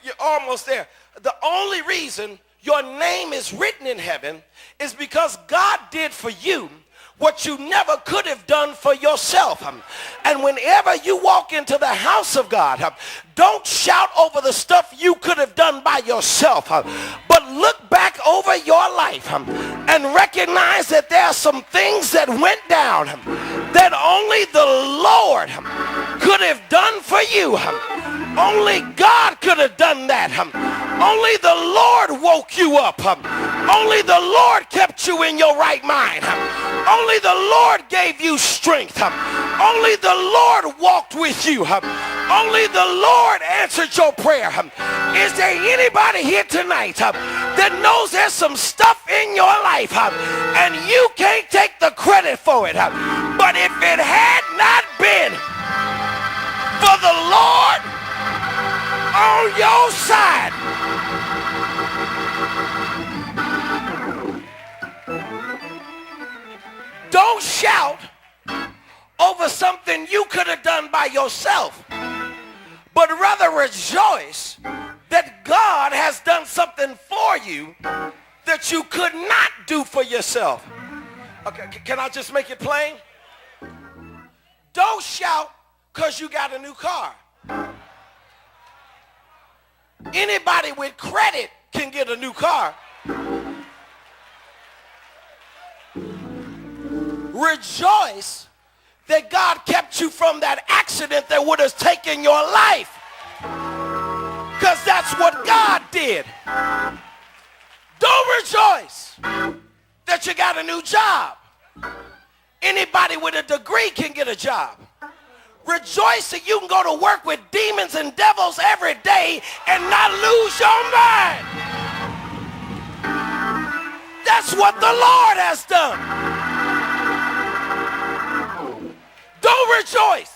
You're almost there. The only reason your name is written in heaven is because God did for you what you never could have done for yourself. And whenever you walk into the house of God, don't shout over the stuff you could have done by yourself, but look back over your life and recognize that there are some things that went down that only the Lord could have done for you. Only God could have done that. Only the Lord woke you up. Only the Lord kept you in your right mind. Only the Lord gave you strength. Only the Lord walked with you. Only the Lord answered your prayer. Is there anybody here tonight that knows there's some stuff in your life and you can't take the credit for it? But if it had not been for the Lord on your side, don't shout over something you could have done by yourself, but rather rejoice that God has done something for you that you could not do for yourself. Okay, can I just make it plain? Don't shout because you got a new car. Anybody with credit can get a new car. Rejoice that God kept you from that accident that would have taken your life, because that's what God did. Don't rejoice that you got a new job. Anybody with a degree can get a job. Rejoice that you can go to work with demons and devils every day and not lose your mind. That's what the Lord has done. Don't rejoice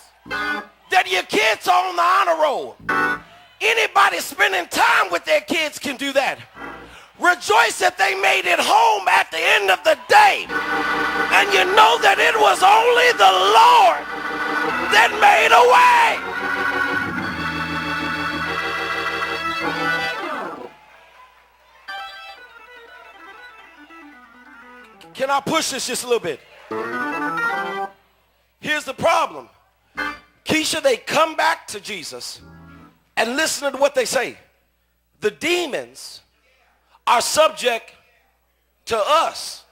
that your kids are on the honor roll. Anybody spending time with their kids can do that. Rejoice that they made it home at the end of the day. And you know that it was only the Lord that made a way. Can I push this just a little bit? Here's the problem. Keisha, they come back to Jesus and listen to what they say. The demons are subject to us.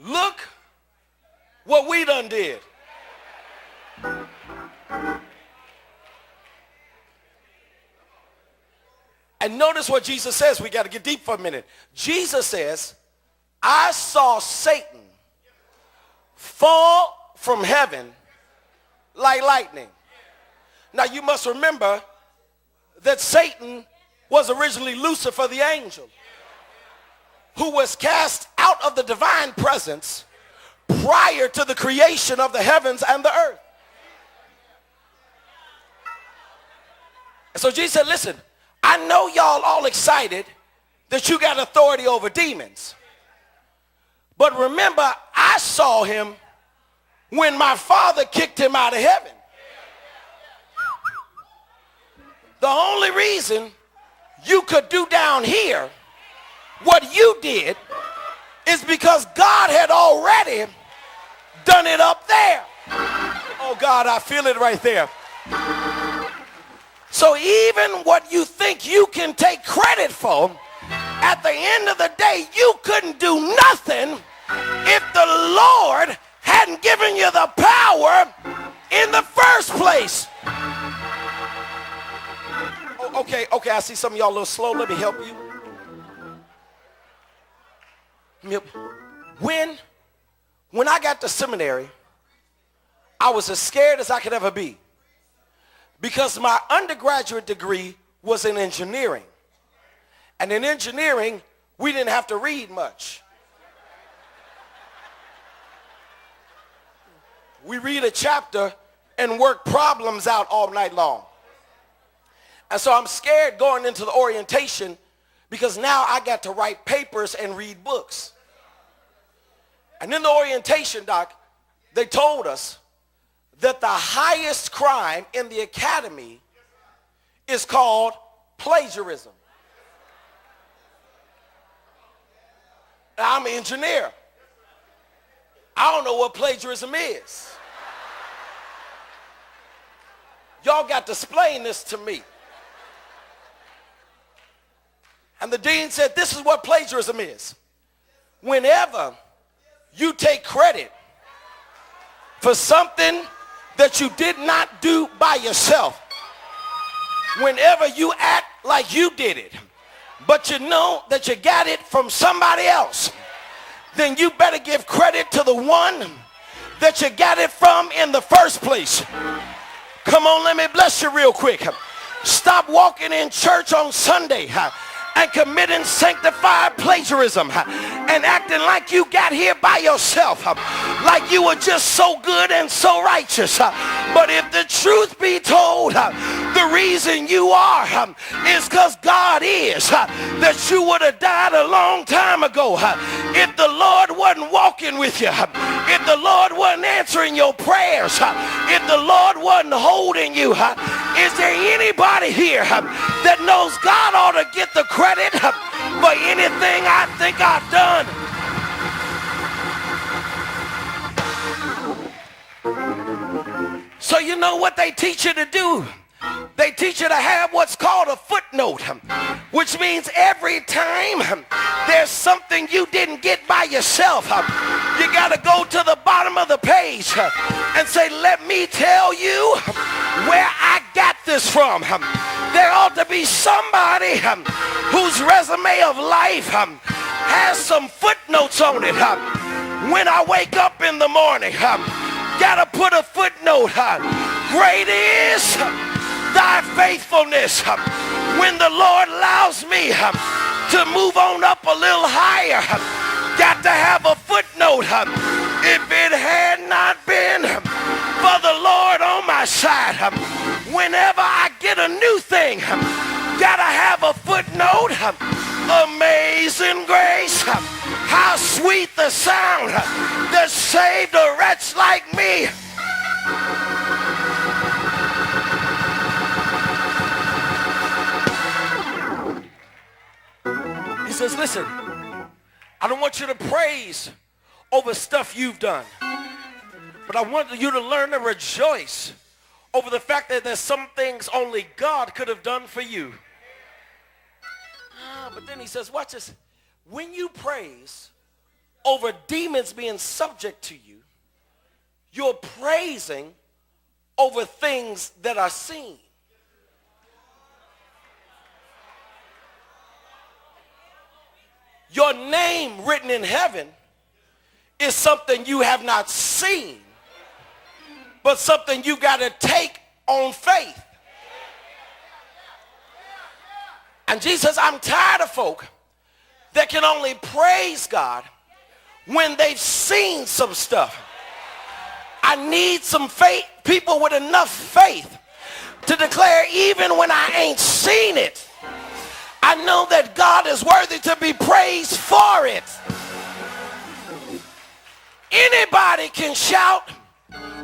Look what we done did. And notice what Jesus says. We got to get deep for a minute. Jesus says, I saw Satan fall from heaven like lightning. Now you must remember that Satan was originally Lucifer the angel, who was cast out of the divine presence prior to the creation of the heavens and the earth. And so Jesus said, listen, I know y'all all excited that you got authority over demons. But remember, I saw him when my Father kicked him out of heaven. The only reason you could do down here what you did is because God had already done it up there. Oh God, I feel it right there. So even what you think you can take credit for, at the end of the day, you couldn't do nothing if the Lord hadn't given you the power in the first place. Okay, I see some of y'all a little slow. Let me help you. When I got to seminary, I was as scared as I could ever be, because my undergraduate degree was in engineering. And in engineering, we didn't have to read much. We read a chapter and work problems out all night long. And so I'm scared going into the orientation, because now I got to write papers and read books. And in the orientation, Doc, they told us that the highest crime in the academy is called plagiarism. I'm an engineer. I don't know what plagiarism is. Y'all got to explain this to me. And the dean said, this is what plagiarism is. Whenever you take credit for something that you did not do by yourself, whenever you act like you did it, but you know that you got it from somebody else, then you better give credit to the one that you got it from in the first place. Come on, let me bless you real quick. Stop walking in church on Sunday and committing sanctified plagiarism and acting like you got here by yourself, like you were just so good and so righteous. But if the truth be told, the reason you are is because God is, that you would have died a long time ago if the Lord wasn't walking with you, if the Lord wasn't answering your prayers, if the Lord wasn't holding you. Is there anybody here that knows God ought to get the credit for anything I think I've done? So you know what they teach you to do? They teach you to have what's called a footnote, which means every time there's something you didn't get by yourself, you got to go to the bottom of the page and say, let me tell you where I got this from. There ought to be somebody whose resume of life has some footnotes on it. When I wake up in the morning, got to put a footnote. Great is thy faithfulness. When the Lord allows me to move on up a little higher, got to have a footnote. If it had not been for the Lord on my side, whenever I get a new thing, gotta have a footnote. Amazing grace, how sweet the sound that saved a wretch like me. He says, listen, I don't want you to praise over stuff you've done, but I want you to learn to rejoice over the fact that there's some things only God could have done for you. But then he says, watch this. When you praise over demons being subject to you, you're praising over things that are seen. Your name written in heaven is something you have not seen, but something you got to take on faith. And Jesus says, I'm tired of folk that can only praise God when they've seen some stuff. I need some faith, people with enough faith to declare even when I ain't seen it, I know that God is worthy to be praised for it. Anybody can shout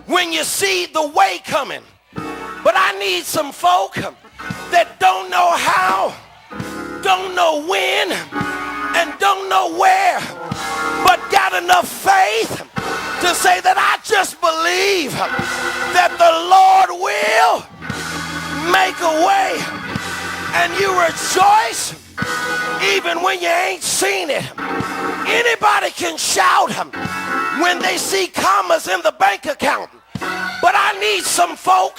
when you see the way coming, but I need some folk that don't know how, don't know when, and don't know where, but got enough faith to say that I just believe that the Lord will make a way, and you rejoice even when you ain't seen it. Anybody can shout when they see commas in the bank account, but I need some folk